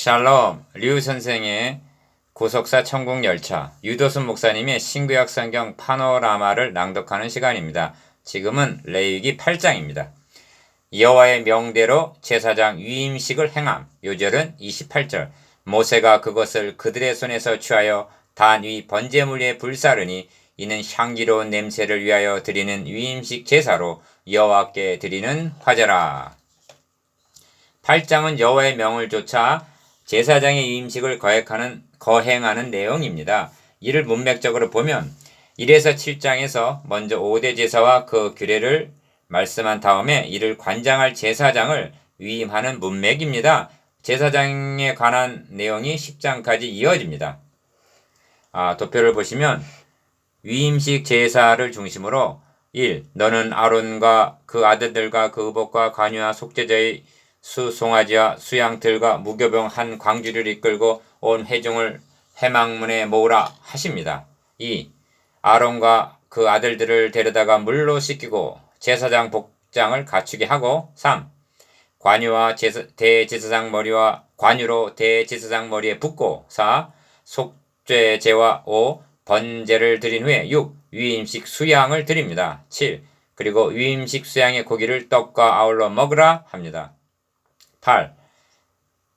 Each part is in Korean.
샬롬, 류 선생의 고속사 천국열차, 유도순 목사님의 신구약 성경 파노라마를 낭독하는 시간입니다. 지금은 레위기 8장입니다. 여호와의 명대로 제사장 위임식을 행함. 요절은 28절. 모세가 그것을 그들의 손에서 취하여 단 위 번제물 위에 불사르니 이는 향기로운 냄새를 위하여 드리는 위임식 제사로 여호와께 드리는 화제라. 8장은 여호와의 명을 쫓아 제사장의 위임식을 거행하는 내용입니다. 이를 문맥적으로 보면 1에서 7장에서 먼저 5대 제사와 그 규례를 말씀한 다음에 이를 관장할 제사장을 위임하는 문맥입니다. 제사장에 관한 내용이 10장까지 이어집니다. 도표를 보시면 위임식 제사를 중심으로 1. 너는 아론과 그 아들들과 그 의복과 관유와 속죄제의 수송아지와 수양들과 무교병 한 광주를 이끌고 온 회중을 회막문에 모으라 하십니다. 2. 아론과 그 아들들을 데려다가 물로 씻기고 제사장 복장을 갖추게 하고 3. 관유와 대제사장 머리와 관유로 대제사장 머리에 붓고 4. 속죄제와 5. 번제를 드린 후에 6. 위임식 수양을 드립니다. 7. 그리고 위임식 수양의 고기를 떡과 아울러 먹으라 합니다. 8.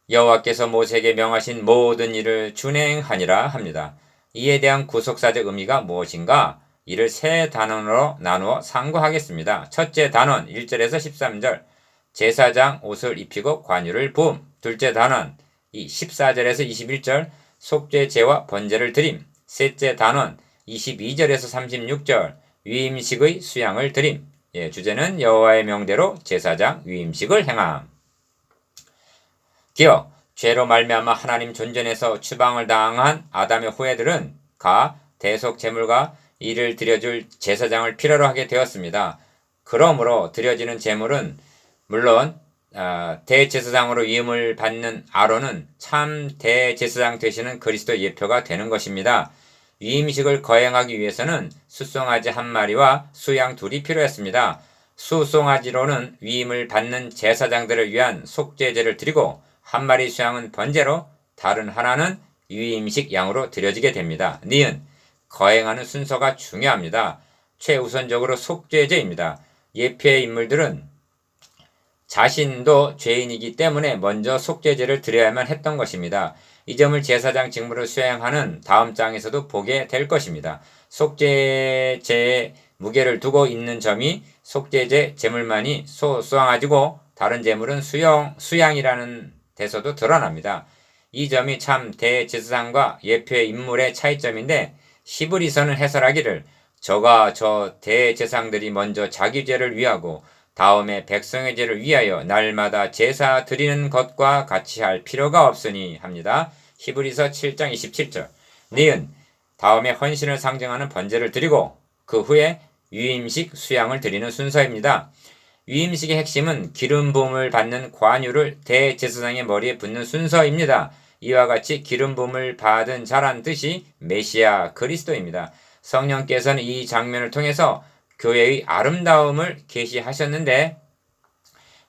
여호와께서 모세에게 명하신 모든 일을 준행하니라 합니다. 이에 대한 구속사적 의미가 무엇인가? 이를 세 단원으로 나누어 상고하겠습니다. 첫째 단원 1절에서 13절 제사장 옷을 입히고 관유를 부음. 둘째 단원 14절에서 21절 속죄제와 번제를 드림. 셋째 단원 22절에서 36절 위임식의 수양을 드림. 주제는 여호와의 명대로 제사장 위임식을 행함. 기억, 죄로 말미암아 하나님 존전에서 추방을 당한 아담의 후예들은 대속 제물과 이를 드려줄 제사장을 필요로 하게 되었습니다. 그러므로 드려지는 제물은 물론 대제사장으로 위임을 받는 아론은 참 대제사장 되시는 그리스도 예표가 되는 것입니다. 위임식을 거행하기 위해서는 수송아지 한 마리와 수양 둘이 필요했습니다. 수송아지로는 위임을 받는 제사장들을 위한 속죄제를 드리고 한 마리 수양은 번제로 다른 하나는 위임식 양으로 드려지게 됩니다. 니은 거행하는 순서가 중요합니다. 최우선적으로 속죄제입니다. 예표의 인물들은 자신도 죄인이기 때문에 먼저 속죄제를 드려야만 했던 것입니다. 이 점을 제사장 직무를 수행하는 다음 장에서도 보게 될 것입니다. 속죄제에 무게를 두고 있는 점이 속죄제 제물만이 수양아지고 다른 제물은 수양이라는 데서도 드러납니다. 이 점이 참 대제사장과 예표의 인물의 차이점인데 히브리서는 해설하기를 저가 저 대제사장들이 먼저 자기 죄를 위하고 다음에 백성의 죄를 위하여 날마다 제사 드리는 것과 같이 할 필요가 없으니 합니다. 히브리서 7장 27절 니은 다음에 헌신을 상징하는 번제를 드리고 그 후에 위임식 수양을 드리는 순서입니다. 위임식의 핵심은 기름 부음을 받는 관유를 대제사장의 머리에 붓는 순서입니다. 이와 같이 기름 부음을 받은 자란 뜻이 메시아 그리스도입니다. 성령께서는 이 장면을 통해서 교회의 아름다움을 계시하셨는데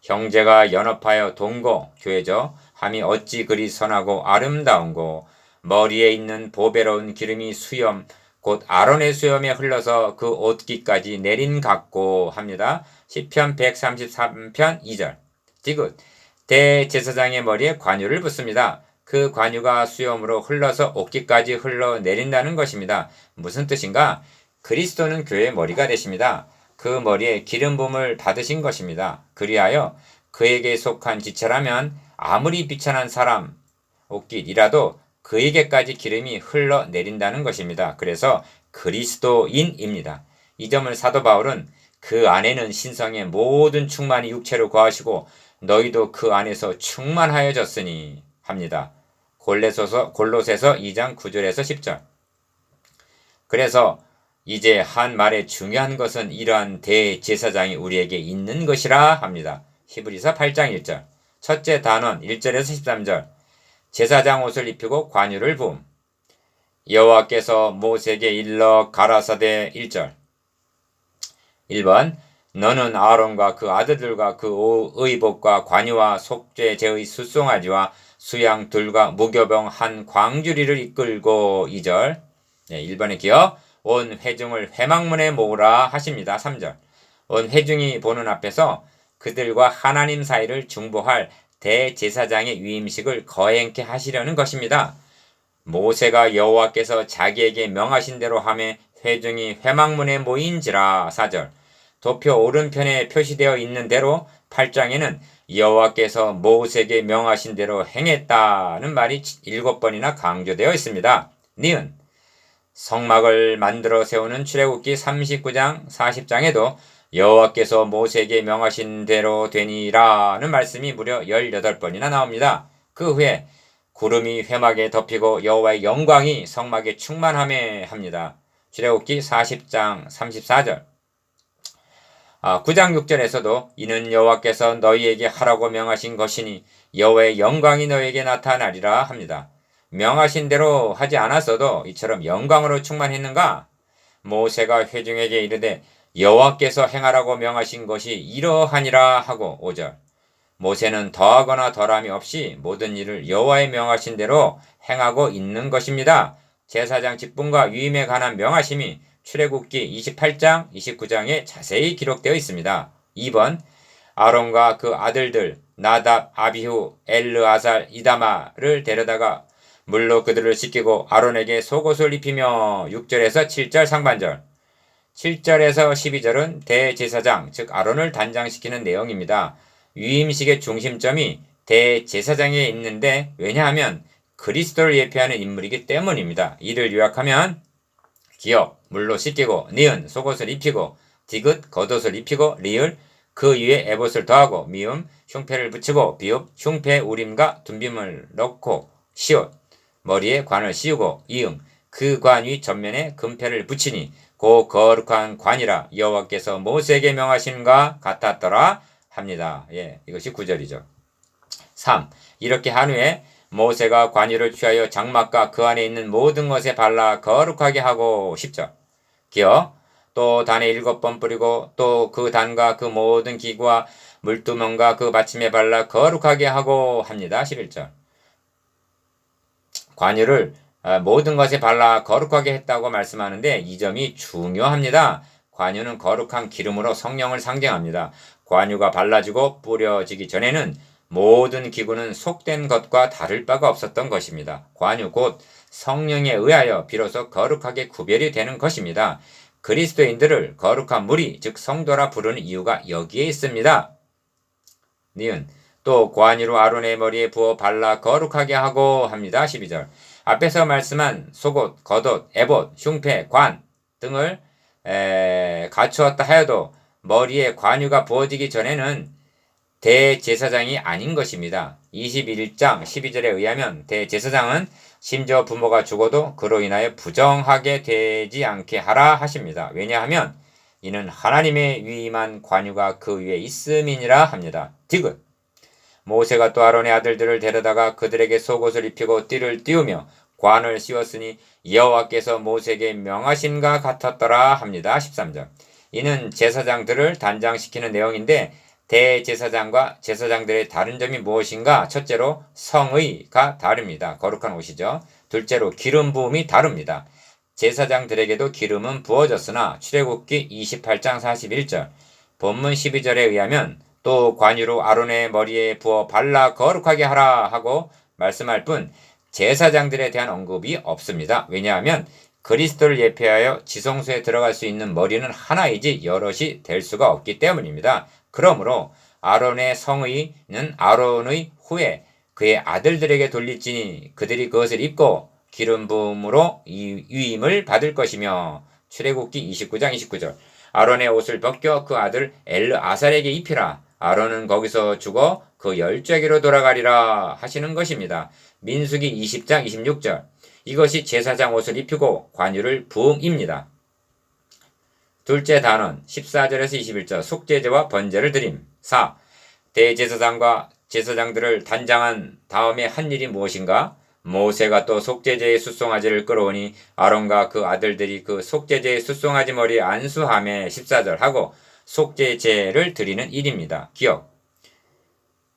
형제가 연합하여 동거 교회죠. 함이 어찌 그리 선하고 아름다운고 머리에 있는 보배로운 기름이 수염 곧 아론의 수염에 흘러서 그 옷깃까지 내린 같고 합니다. 시편 133편 2절 디귿 대제사장의 머리에 관유를 붓습니다. 그 관유가 수염으로 흘러서 옷깃까지 흘러내린다는 것입니다. 무슨 뜻인가? 그리스도는 교회의 머리가 되십니다. 그 머리에 기름 부음을 받으신 것입니다. 그리하여 그에게 속한 지체라면 아무리 비천한 사람 옷깃이라도 그에게까지 기름이 흘러내린다는 것입니다. 그래서 그리스도인입니다. 이 점을 사도 바울은 그 안에는 신성의 모든 충만이 육체로 거하시고 너희도 그 안에서 충만하여졌으니 합니다. 골로새서 2장 9절에서 10절 그래서 이제 한 말의 중요한 것은 이러한 대제사장이 우리에게 있는 것이라 합니다. 히브리서 8장 1절 첫째 단원 1절에서 13절 제사장 옷을 입히고 관유를 부음 여호와께서 모세에게 일러 가라사대 1절 1번 너는 아론과 그 아들들과 그 의복과 관유와 속죄제의 숫송아지와 수양들과 무교병 한 광주리를 이끌고 2절. 1번의 기억. 온 회중을 회막문에 모으라 하십니다. 3절. 온 회중이 보는 앞에서 그들과 하나님 사이를 중보할 대제사장의 위임식을 거행케 하시려는 것입니다. 모세가 여호와께서 자기에게 명하신 대로 하매 회중이 회막문에 모인지라. 4절. 도표 오른편에 표시되어 있는 대로 8장에는 여호와께서 모세에게 명하신 대로 행했다는 말이 7번이나 강조되어 있습니다. 니은 성막을 만들어 세우는 출애굽기 39장 40장에도 여호와께서 모세에게 명하신 대로 되니라는 말씀이 무려 18번이나 나옵니다. 그 후에 구름이 회막에 덮이고 여호와의 영광이 성막에 충만하며 합니다. 출애굽기 40장 34절. 9장 6절에서도 이는 여호와께서 너희에게 하라고 명하신 것이니 여호와의 영광이 너희에게 나타나리라 합니다. 명하신 대로 하지 않았어도 이처럼 영광으로 충만했는가? 모세가 회중에게 이르되 여호와께서 행하라고 명하신 것이 이러하니라 하고 5절. 모세는 더하거나 덜함이 없이 모든 일을 여호와의 명하신 대로 행하고 있는 것입니다. 제사장 직분과 위임에 관한 명하심이 출애굽기 28장, 29장에 자세히 기록되어 있습니다. 2번 아론과 그 아들들 나답, 아비후, 엘르아살, 이다마를 데려다가 물로 그들을 씻기고 아론에게 속옷을 입히며 6절에서 7절 상반절. 7절에서 12절은 대제사장, 즉 아론을 단장시키는 내용입니다. 위임식의 중심점이 대제사장에 있는데 왜냐하면 그리스도를 예표하는 인물이기 때문입니다. 이를 요약하면 기억, 물로 씻기고, 니은, 속옷을 입히고, 디귿, 겉옷을 입히고, 리을, 그 위에 에봇을 더하고, 미음, 흉패를 붙이고, 비읍, 흉패 우림과 둔빔을 넣고, 시옷, 머리에 관을 씌우고, 이응, 그 관 위 전면에 금패를 붙이니 고 거룩한 관이라 여호와께서 모세에게 명하신과 같았더라 합니다. 이것이 9절이죠. 3. 이렇게 한 후에 모세가 관유를 취하여 장막과 그 안에 있는 모든 것에 발라 거룩하게 하고 10절. 기억. 또 단에 7번 뿌리고 또 그 단과 그 모든 기구와 물두멍과 그 받침에 발라 거룩하게 하고 합니다. 11절. 관유를 모든 것에 발라 거룩하게 했다고 말씀하는데 이 점이 중요합니다. 관유는 거룩한 기름으로 성령을 상징합니다. 관유가 발라지고 뿌려지기 전에는 모든 기구는 속된 것과 다를 바가 없었던 것입니다. 관유 곧 성령에 의하여 비로소 거룩하게 구별이 되는 것입니다. 그리스도인들을 거룩한 무리 즉 성도라 부르는 이유가 여기에 있습니다. 니은 또 관유로 아론의 머리에 부어 발라 거룩하게 하고 합니다. 12절. 앞에서 말씀한 속옷, 겉옷, 에봇, 흉패, 관 등을 갖추었다 하여도 머리에 관유가 부어지기 전에는 대제사장이 아닌 것입니다. 21장 12절에 의하면 대제사장은 심지어 부모가 죽어도 그로 인하여 부정하게 되지 않게 하라 하십니다. 왜냐하면 이는 하나님의 위임한 관유가 그 위에 있음이니라 합니다. 디귿 모세가 또 아론의 아들들을 데려다가 그들에게 속옷을 입히고 띠를 띄우며 관을 씌웠으니 여호와께서 모세에게 명하신가 같았더라 합니다. 13절. 이는 제사장들을 단장시키는 내용인데 대제사장과 제사장들의 다른 점이 무엇인가? 첫째로 성의가 다릅니다. 거룩한 옷이죠. 둘째로 기름 부음이 다릅니다. 제사장들에게도 기름은 부어졌으나 출애굽기 28장 41절 본문 12절에 의하면 또 관유로 아론의 머리에 부어 발라 거룩하게 하라 하고 말씀할 뿐 제사장들에 대한 언급이 없습니다. 왜냐하면 그리스도를 예표하여 지성소에 들어갈 수 있는 머리는 하나이지 여럿이 될 수가 없기 때문입니다. 그러므로 아론의 성의는 아론의 후에 그의 아들들에게 돌릴지니 그들이 그것을 입고 기름 부음으로 위임을 받을 것이며 출애굽기 29장 29절 아론의 옷을 벗겨 그 아들 엘르아살에게 입히라. 아론은 거기서 죽어 그 열좌기로 돌아가리라 하시는 것입니다. 민수기 20장 26절 이것이 제사장 옷을 입히고 관유를 부음입니다. 둘째 단원 14절에서 21절 속죄제와 번제를 드림. 4. 대제사장과 제사장들을 단장한 다음에 한 일이 무엇인가? 모세가 또 속죄제의 숫송아지를 끌어오니 아론과 그 아들들이 그 속죄제의 숫송아지 머리에 안수하며 14절 하고 속죄제를 드리는 일입니다. 기억.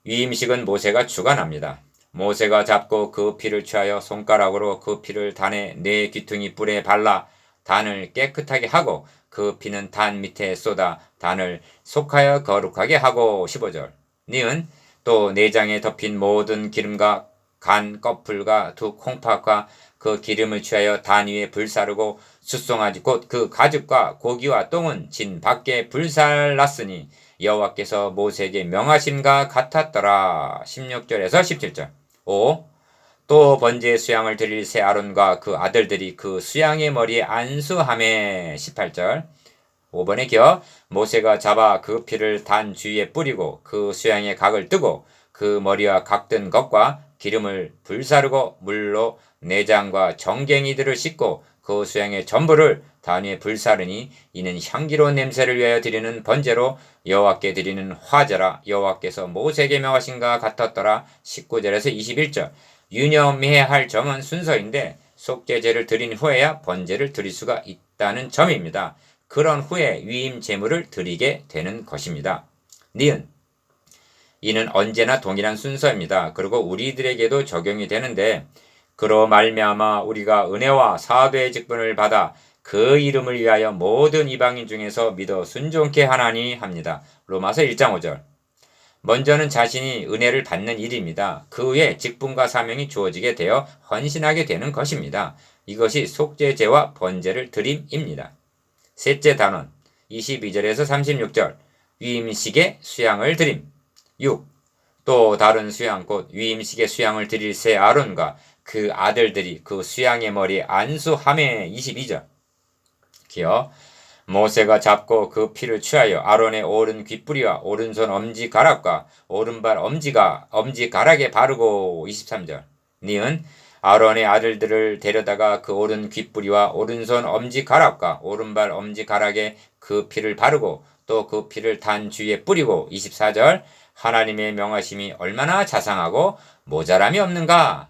위임식은 모세가 주관합니다. 모세가 잡고 그 피를 취하여 손가락으로 그 피를 단의 네 귀퉁이 뿔에 발라 단을 깨끗하게 하고 그 피는 단 밑에 쏟아 단을 속하여 거룩하게 하고 15절. 니은 또 내장에 덮인 모든 기름과 간 껍풀과 두 콩팥과 그 기름을 취하여 단 위에 불사르고 숫송아지 곧 그 가죽과 고기와 똥은 진 밖에 불살랐으니 여호와께서 모세에게 명하심과 같았더라. 16절에서 17절. 5. 또 번제의 수양을 드릴 새 아론과 그 아들들이 그 수양의 머리에 안수하매 18절. 5번에 기어 모세가 잡아 그 피를 단 주위에 뿌리고 그 수양의 각을 뜨고 그 머리와 각든 것과 기름을 불사르고 물로 내장과 정갱이들을 씻고 그 수양의 전부를 단 위에 불사르니 이는 향기로운 냄새를 위하여 드리는 번제로 여호와께 드리는 화제라. 여호와께서 모세에게 명하신가 같았더라. 19절에서 21절. 유념해야 할 점은 순서인데 속죄제를 드린 후에야 번제를 드릴 수가 있다는 점입니다. 그런 후에 위임 제물을 드리게 되는 것입니다. 니은 이는 언제나 동일한 순서입니다. 그리고 우리들에게도 적용이 되는데 그로 말미암아 우리가 은혜와 사도의 직분을 받아 그 이름을 위하여 모든 이방인 중에서 믿어 순종케 하나니 합니다. 로마서 1장 5절. 먼저는 자신이 은혜를 받는 일입니다. 그 후에 직분과 사명이 주어지게 되어 헌신하게 되는 것입니다. 이것이 속죄제와 번제를 드림입니다. 셋째 단원 22절에서 36절. 위임식의 수양을 드림. 6. 또 다른 수양 곧 위임식의 수양을 드릴 새 아론과 그 아들들이 그 수양의 머리에 안수하매 22절. 기어 모세가 잡고 그 피를 취하여 아론의 오른 귓뿌리와 오른손 엄지가락과 오른발 엄지가락에 바르고 23절. 니은 아론의 아들들을 데려다가 그 오른 귓뿌리와 오른손 엄지가락과 오른발 엄지가락에 그 피를 바르고 또 그 피를 단 주위에 뿌리고 24절. 하나님의 명하심이 얼마나 자상하고 모자람이 없는가.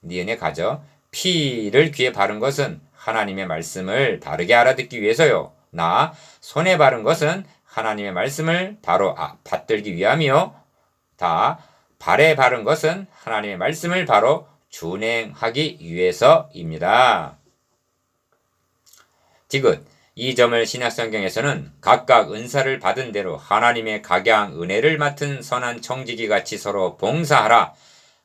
니은에 가져. 피를 귀에 바른 것은 하나님의 말씀을 바르게 알아듣기 위해서요. 나 손에 바른 것은 하나님의 말씀을 바로 받들기 위함이요. 다 발에 바른 것은 하나님의 말씀을 바로 준행하기 위해서입니다. 디귿. 이 점을 신약성경에서는 각각 은사를 받은 대로 하나님의 각양 은혜를 맡은 선한 청지기 같이 서로 봉사하라.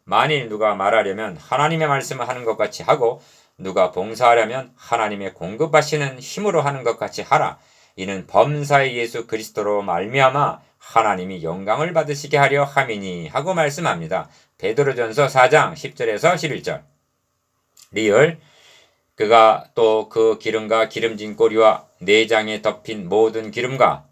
만일 누가 말하려면 하나님의 말씀을 하는 것 같이 하고 누가 봉사하려면 하나님의 공급하시는 힘으로 하는 것 같이 하라. 이는 범사의 예수 그리스도로 말미암아 하나님이 영광을 받으시게 하려 함이니 하고 말씀합니다. 베드로전서 4장 10절에서 11절. 리을. 그가 또 그 기름과 기름진 꼬리와 내장에 덮인 모든 기름과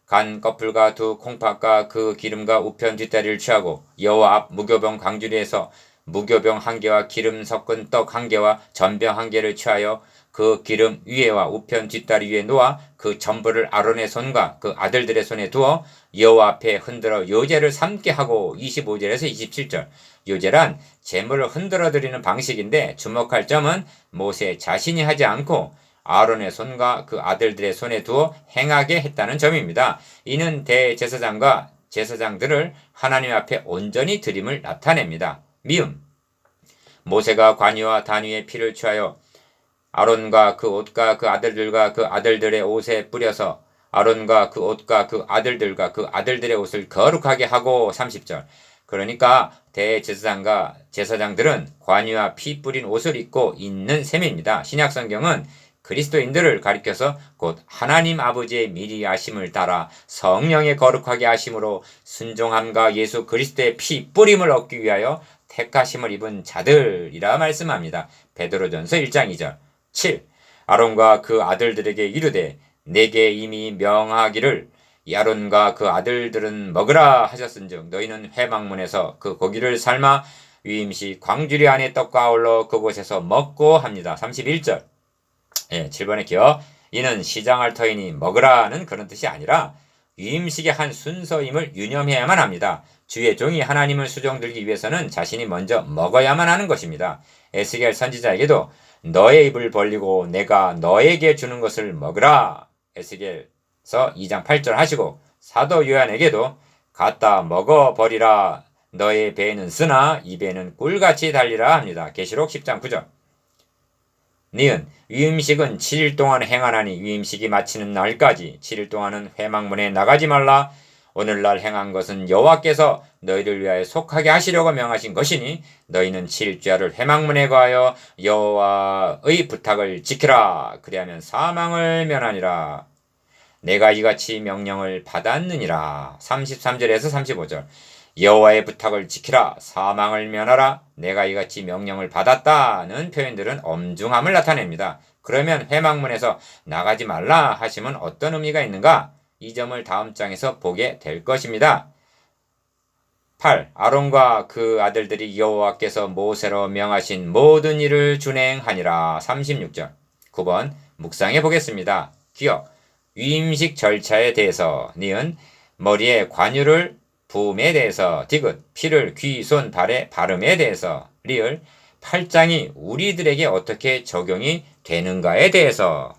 간 껍풀과 두 콩팥과 그 기름과 우편 뒷다리를 취하고 여호와 앞 무교병 광주리에서 무교병 한 개와 기름 섞은 떡 한 개와 전병 한 개를 취하여 그 기름 위에와 우편 뒷다리 위에 놓아 그 전부를 아론의 손과 그 아들들의 손에 두어 여호와 앞에 흔들어 요제를 삼게 하고 25절에서 27절. 요제란 제물을 흔들어 드리는 방식인데 주목할 점은 모세 자신이 하지 않고 아론의 손과 그 아들들의 손에 두어 행하게 했다는 점입니다. 이는 대제사장과 제사장들을 하나님 앞에 온전히 드림을 나타냅니다. 미음. 모세가 관유와 단위의 피를 취하여 아론과 그 옷과 그 아들들과 그 아들들의 옷에 뿌려서 아론과 그 옷과 그 아들들과 그 아들들의 옷을 거룩하게 하고 30절. 그러니까 대제사장과 제사장들은 관유와 피 뿌린 옷을 입고 있는 셈입니다. 신약성경은 그리스도인들을 가리켜서 곧 하나님 아버지의 미리 아심을 따라 성령의 거룩하게 하심으로 순종함과 예수 그리스도의 피 뿌림을 얻기 위하여 택하심을 입은 자들이라 말씀합니다. 베드로전서 1장 2절. 7. 아론과 그 아들들에게 이르되 내게 이미 명하기를 이 아론과 그 아들들은 먹으라 하셨은즉 너희는 회막문에서 그 고기를 삶아 위임식 광주리 안에 떡과 아울러 그곳에서 먹고 합니다. 31절. 7번에 기어 이는 시장할 터이니 먹으라는 그런 뜻이 아니라 위임식의 한 순서임을 유념해야만 합니다. 주의 종이 하나님을 수종들기 위해서는 자신이 먼저 먹어야만 하는 것입니다. 에스겔 선지자에게도 너의 입을 벌리고 내가 너에게 주는 것을 먹으라. 에스겔 2장 8절 하시고 사도 요한에게도 갖다 먹어버리라 너의 배는 쓰나 입에는 꿀같이 달리라 합니다. 계시록 10장 9절. 니은 위임식은 7일 동안 행하나니 위임식이 마치는 날까지 7일 동안은 회막문에 나가지 말라. 오늘날 행한 것은 여호와께서 너희를 위하여 속하게 하시려고 명하신 것이니 너희는 7일주야를 회막문에 거하여 여호와의 부탁을 지키라. 그리하면 사망을 면하니라. 내가 이같이 명령을 받았느니라. 33절에서 35절. 여호와의 부탁을 지키라. 사망을 면하라. 내가 이같이 명령을 받았다는 표현들은 엄중함을 나타냅니다. 그러면 회막문에서 나가지 말라 하시면 어떤 의미가 있는가? 이 점을 다음 장에서 보게 될 것입니다. 8. 아론과 그 아들들이 여호와께서 모세로 명하신 모든 일을 준행하니라. 36절. 9번 묵상해 보겠습니다. 기억. 위임식 절차에 대해서 니은 머리에 관유를 부음에 대해서 디귿 피를 귀, 손, 발에 바름에 대해서 리을 8장이 우리들에게 어떻게 적용이 되는가에 대해서